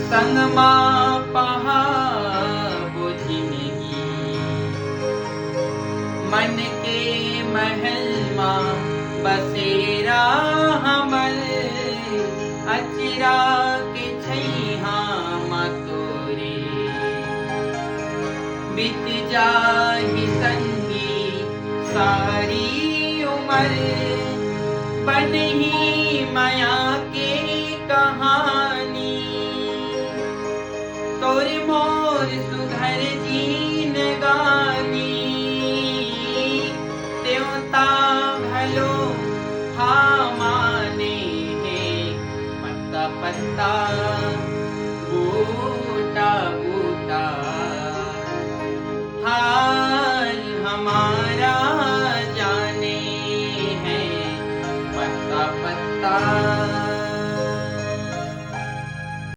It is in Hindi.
संग माँ पहा बुझिनगी, मन के महल माँ बसेरा हमर, अचिरा के छैहा माँ तोरे। बीत जाहि संगी सारी उमर, बनही माया के कहानी। तोर मोर सुधर जीन गानी, देवता भलो हा माने हैं, पत्ता पत्ता बूटा बूटा, हाल हमारा जाने हैं, पत्ता पत्ता